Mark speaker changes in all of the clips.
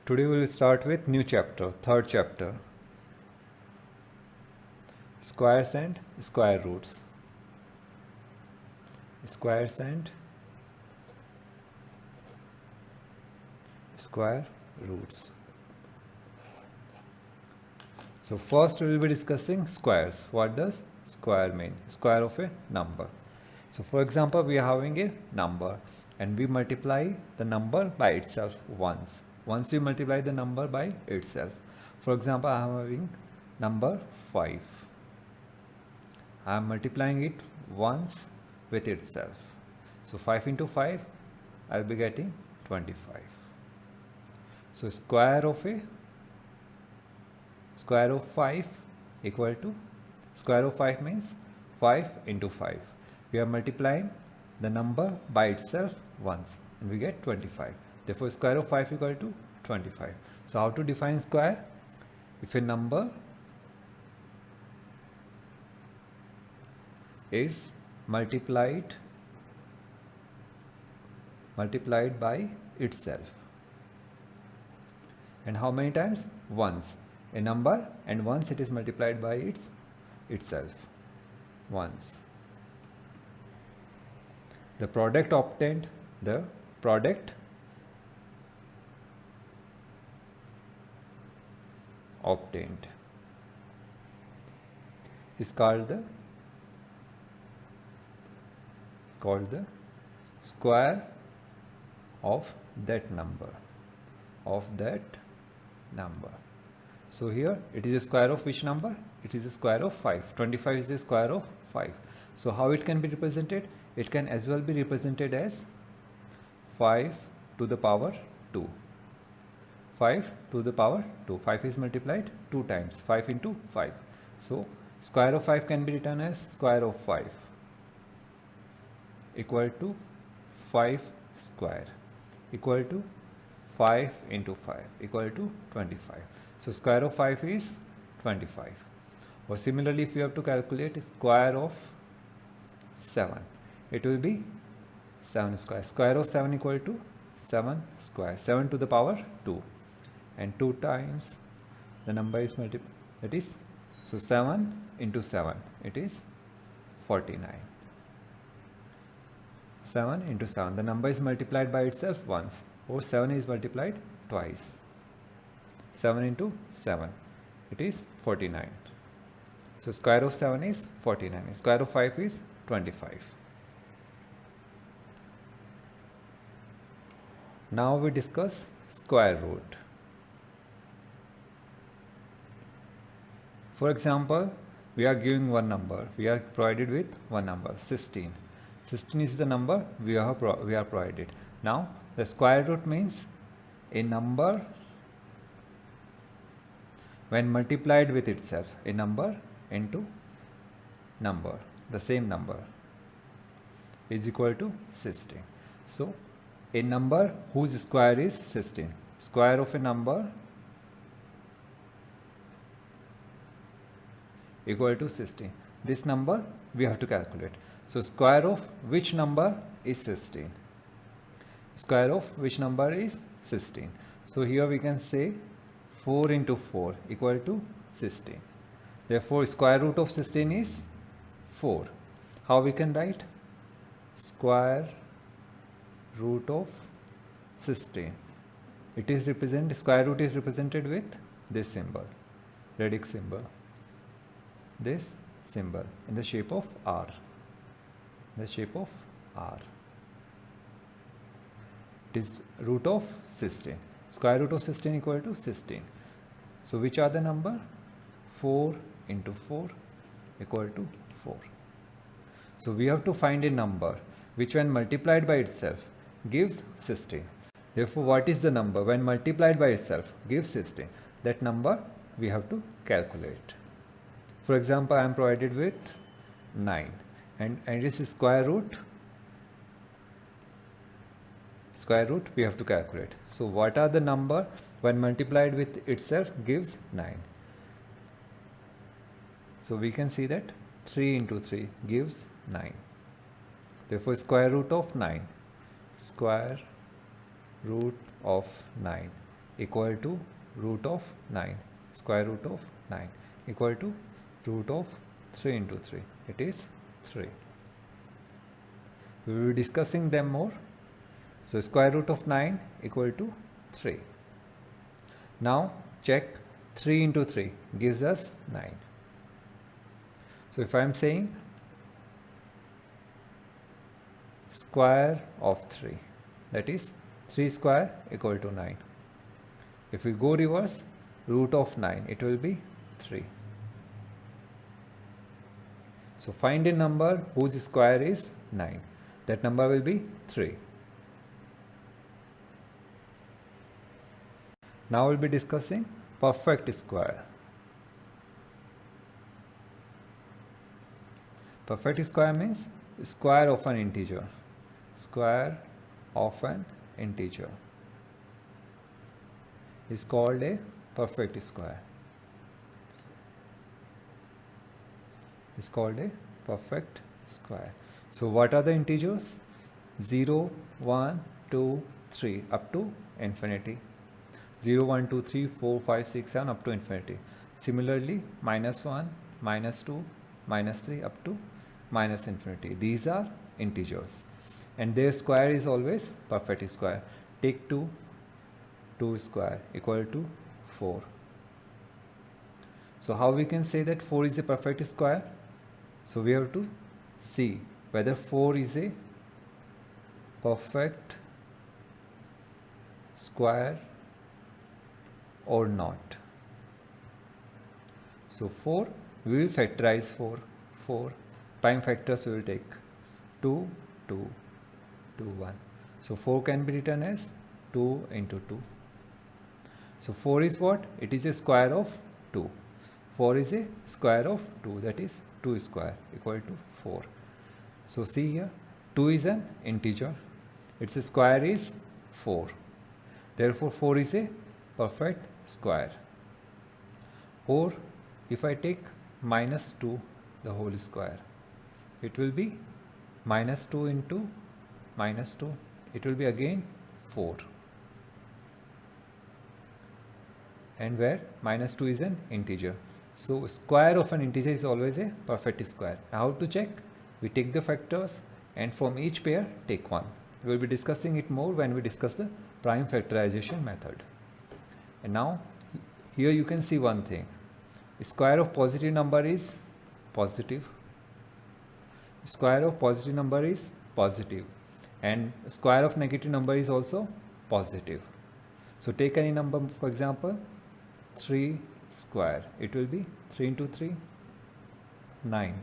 Speaker 1: Today we will start with new chapter, third chapter, squares and square roots. Squares and square roots. So first we will be discussing squares. What does square mean? Square of a number. So for example, we are having a number and we multiply the number by itself once. Once you multiply the number by itself. For example, I am having number 5. I am multiplying it once with itself. So 5 into 5, I will be getting 25. So square of 5 equal to, square of 5 means 5 into 5. We are multiplying the number by itself once and we get 25. Therefore square of 5 equal to 25. So how to define square? If a number is multiplied by itself. And how many times? Once. A number and once it is multiplied by itself. Once. The product obtained is called the square of that number. So here it is a square of which number? It is a square of 5. 25 is the square of 5. So how it can be represented? It can as well be represented as 5 to the power 2. 5 to the power 2. 5 is multiplied 2 times. 5 into 5. So square of 5 can be written as square of 5 equal to 5 square equal to 5 into 5 equal to 25. So square of 5 is 25. Or similarly, if you have to calculate square of 7, it will be 7 square. Square of 7 equal to 7 square. 7 to the power 2. And 2 times the number is multiplied. That is, so 7 into 7, it is 49. 7 into 7, the number is multiplied by itself once, or 7 is multiplied twice. 7 into 7, it is 49. So square of 7 is 49. Square of 5 is 25. Now we discuss square root. For example, we are giving one number. We are provided with one number, 16. 16 is the number we are provided. Now the square root means a number when multiplied with itself, a number into number, the same number, is equal to 16. So a number whose square is 16. Square of a number equal to 16. This number we have to calculate. So square of which number is 16? Square of which number is 16? So here we can say 4 into 4 equal to 16. Therefore square root of 16 is 4. How we can write? Square root of 16. It is represented, square root is represented with this symbol, radix symbol. This symbol in the shape of R. The shape of R. It is root of 16. Square root of 16 equal to 16. So which are the number? 4 into 4 equal to 4. So we have to find a number which when multiplied by itself gives 16. Therefore what is the number when multiplied by itself gives 16? That number we have to calculate. For example, I am provided with 9 and this is square root we have to calculate. So what are the number when multiplied with itself gives 9? So we can see that 3 into 3 gives 9. Therefore square root of 9 square root of 9 equal to root of 9. Square root of 9 equal to root of 3 into 3. It is 3. We will be discussing them more. So square root of 9 equal to 3. Now check 3 into 3 gives us 9. So if I am saying square of 3, that is 3 square equal to 9. If we go reverse, root of 9, it will be 3. So find a number whose square is 9. That number will be 3. Now we'll be discussing perfect square. Perfect square means square of an integer. Square of an integer is called a perfect square. It's called a perfect square. So what are the integers? 0, 1, 2, 3 up to infinity. 0, 1, 2, 3, 4, 5, 6, 7 up to infinity. Similarly, minus 1, minus 2, minus 3 up to minus infinity. These are integers and their square is always perfect square. Take 2, 2 square equal to 4. So how we can say that 4 is a perfect square? So we have to see whether 4 is a perfect square or not. So 4, we will factorize 4. Prime factors we will take 2, 2, 2, 1. So 4 can be written as 2 into 2. So 4 is what? It is a square of 2. 4 is a square of 2, that is 2 square equal to 4. So see here, 2 is an integer. Its square is 4. Therefore 4 is a perfect square. Or if I take minus 2 the whole square, it will be minus 2 into minus 2. It will be again 4. And where minus 2 is an integer. So square of an integer is always a perfect square. How to check? We take the factors and from each pair take 1. We will be discussing it more when we discuss the prime factorization method. And now here you can see one thing. Square of positive number is positive. Square of positive number is positive. And square of negative number is also positive. So take any number, for example 3 square. It will be 3 into 3, 9.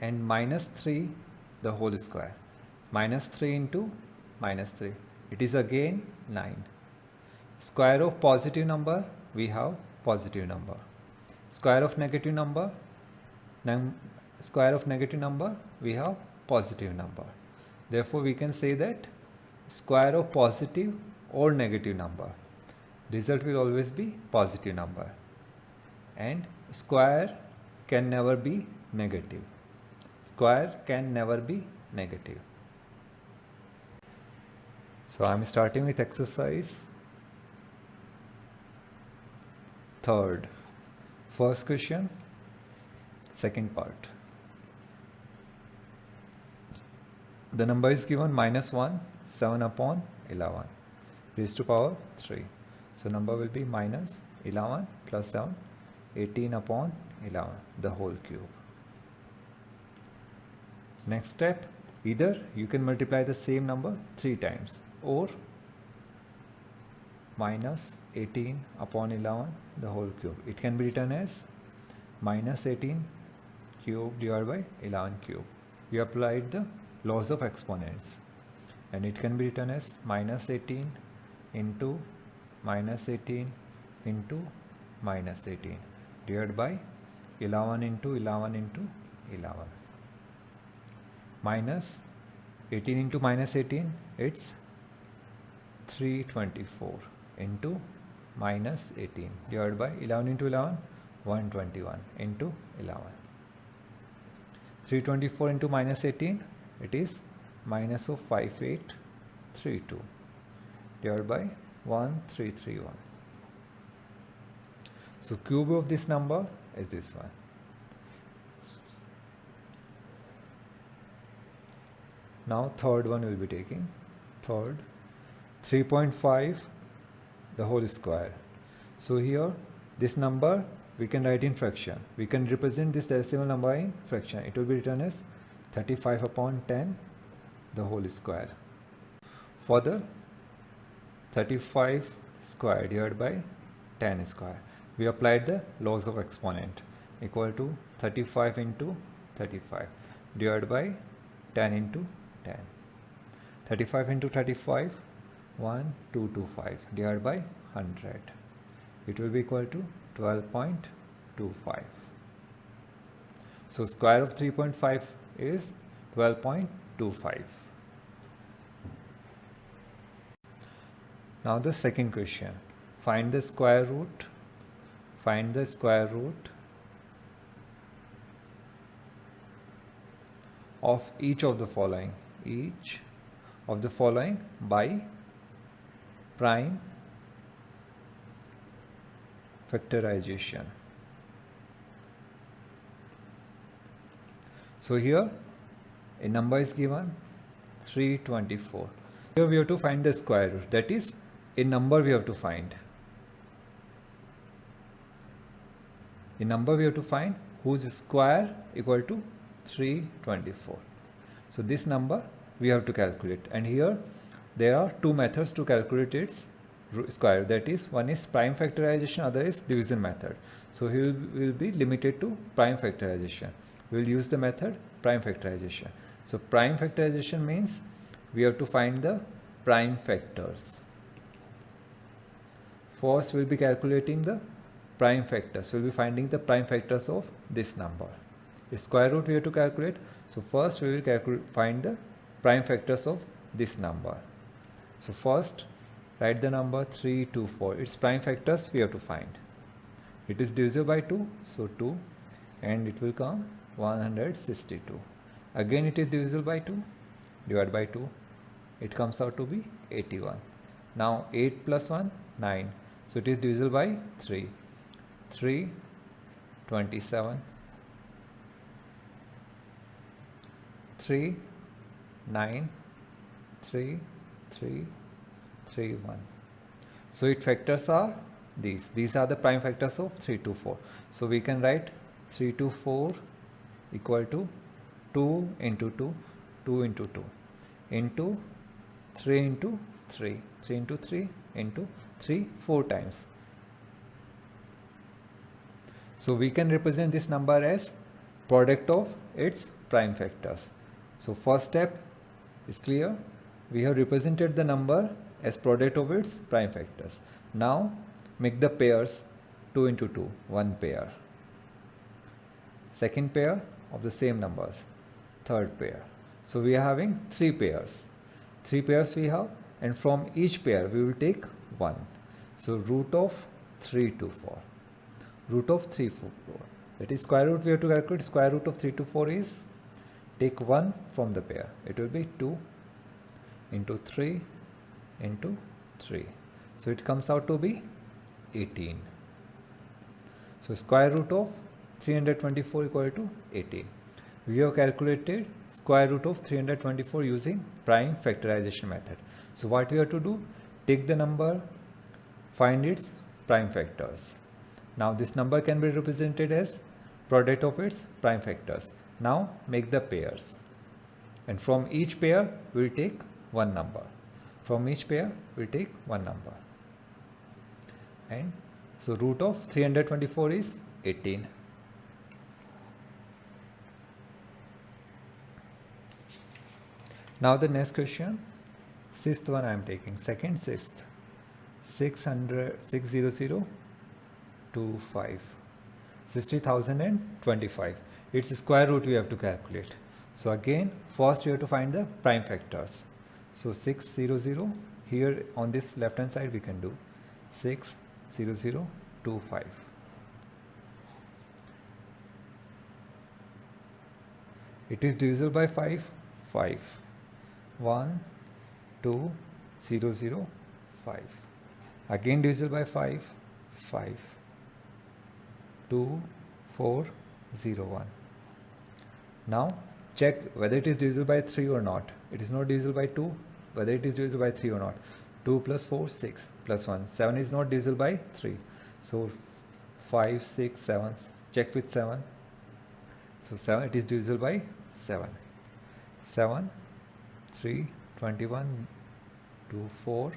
Speaker 1: And minus 3 the whole square. Minus 3 into minus 3. It is again 9. Square of positive number, we have positive number. Square of negative number, we have positive number. Therefore we can say that square of positive or negative number, result will always be positive number, and square can never be negative. Square can never be negative. So I am starting with exercise 3rd. First question, second part. The number is given minus 1, 7 upon 11 raised to power 3. So number will be minus 11 plus 7, 18 upon 11, the whole cube. Next step, either you can multiply the same number 3 times or minus 18 upon 11, the whole cube. It can be written as minus 18 cube divided by 11 cube. We applied the laws of exponents, and it can be written as minus 18 into minus 18 into minus 18 divided by 11 into 11 into 11. Minus 18 into minus 18, it's 324 into minus 18 divided by 11 into 11, 121 into 11. 324 into minus 18, it is minus of 5832 divided by 1331. So cube of this number is this one. Now third one will be taking. Third, 3.5 the whole square. So here this number we can write in fraction. We can represent this decimal number in fraction. It will be written as 35 upon 10 the whole square. For the 35 square divided by 10 square, we applied the laws of exponent, equal to 35 into 35 divided by 10 into 10. 35 into 35, 1225 divided by 100. It will be equal to 12.25. So square of 3.5 is 12.25. Now the second question, find the square root. Find the square root of each of the following. Each of the following by prime factorization. So here a number is given 324. Here we have to find the square root, that is a number we have to find. A number we have to find whose square equal to 324. So this number we have to calculate, and here there are two methods to calculate its square, that is, one is prime factorization, other is division method. So here we will be limited to prime factorization. We will use the method prime factorization. So prime factorization means we have to find the prime factors. First we will be calculating the prime factors. We will be finding the prime factors of this number. The square root we have to calculate. So first we will find the prime factors of this number. So first write the number 324. Its prime factors we have to find. It is divisible by 2, so 2, and it will come 162. Again it is divisible by 2, divided by 2, it comes out to be 81. Now 8 plus 1, 9, so it is divisible by 3, 3, 27, 3, 9, 3, 3, 3, 1. So its factors are these. These are the prime factors of 324. So we can write 324 equal to 2 into 2, 2 into 2, into 3 into 3, 3 into 3 into 3, 4 times. So we can represent this number as product of its prime factors. So first step is clear. We have represented the number as product of its prime factors. Now make the pairs 2 into 2, one pair. Second pair of the same numbers, third pair. So we are having 3 pairs. 3 pairs we have, and from each pair we will take 1. So root of 324. Root of 324. That is square root we have to calculate. Square root of 324 is, take 1 from the pair. It will be 2 into 3 into 3. So it comes out to be 18. So square root of 324 equal to 18. We have calculated square root of 324 using prime factorization method. So what we have to do, take the number, find its prime factors. Now this number can be represented as product of its prime factors. Now make the pairs, and from each pair we will take one number. From each pair we will take one number. And so root of 324 is 18. Now the next question, sixth one I am taking, second sixth, 600,25, 60,025. Its square root we have to calculate. So again, first we have to find the prime factors. So 600, here on this left hand side we can do 60025. It is divisible by 5, 5. 1, 2, 0, 0, 5. Again divisible by 5, 5, 2, 4, 0, 1. Now check whether it is divisible by 3 or not. It is not divisible by 2, whether it is divisible by 3 or not. 2 plus 4, 6 plus 1. 7 is not divisible by 3. So 5, 6, 7. Check with 7. So 7, it is divisible by 7. 7, 3, 21, 2, 4,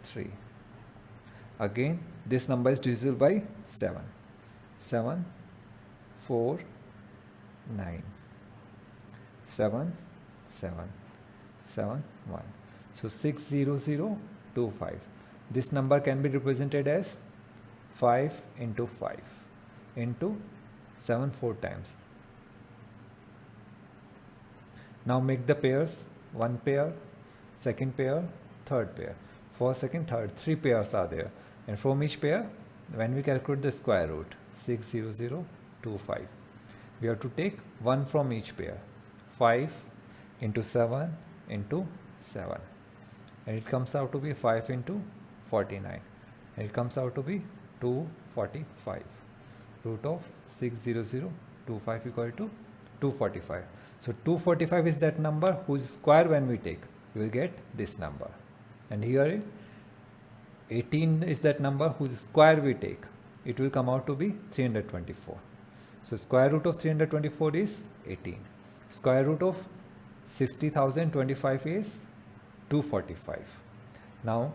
Speaker 1: 3. Again, this number is divisible by 7. 7, 4, 9. 7, 7, 7, 1. So 6, 0, 0, 2, 5. This number can be represented as 5 into 5 into 7 4 times. Now make the pairs. One pair, second pair, third pair. First, second, third, 3 pairs are there. And from each pair, when we calculate the square root, 6, 0, 0, 2, 5. We have to take 1 from each pair. 5 into 7 into 7. And it comes out to be 5 into 49. And it comes out to be 245. Root of 60025 equal to 245. So 245 is that number whose square when we take, we will get this number. And here 18 is that number whose square we take. It will come out to be 324. So square root of 324 is 18. Square root of 60,025 is 245. Now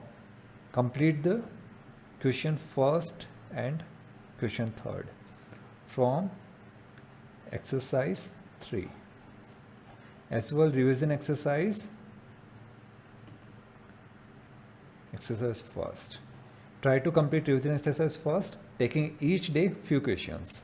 Speaker 1: complete the question first and question third from exercise 3. As well, revision exercise first. Try to complete revision exercise first, taking each day few questions.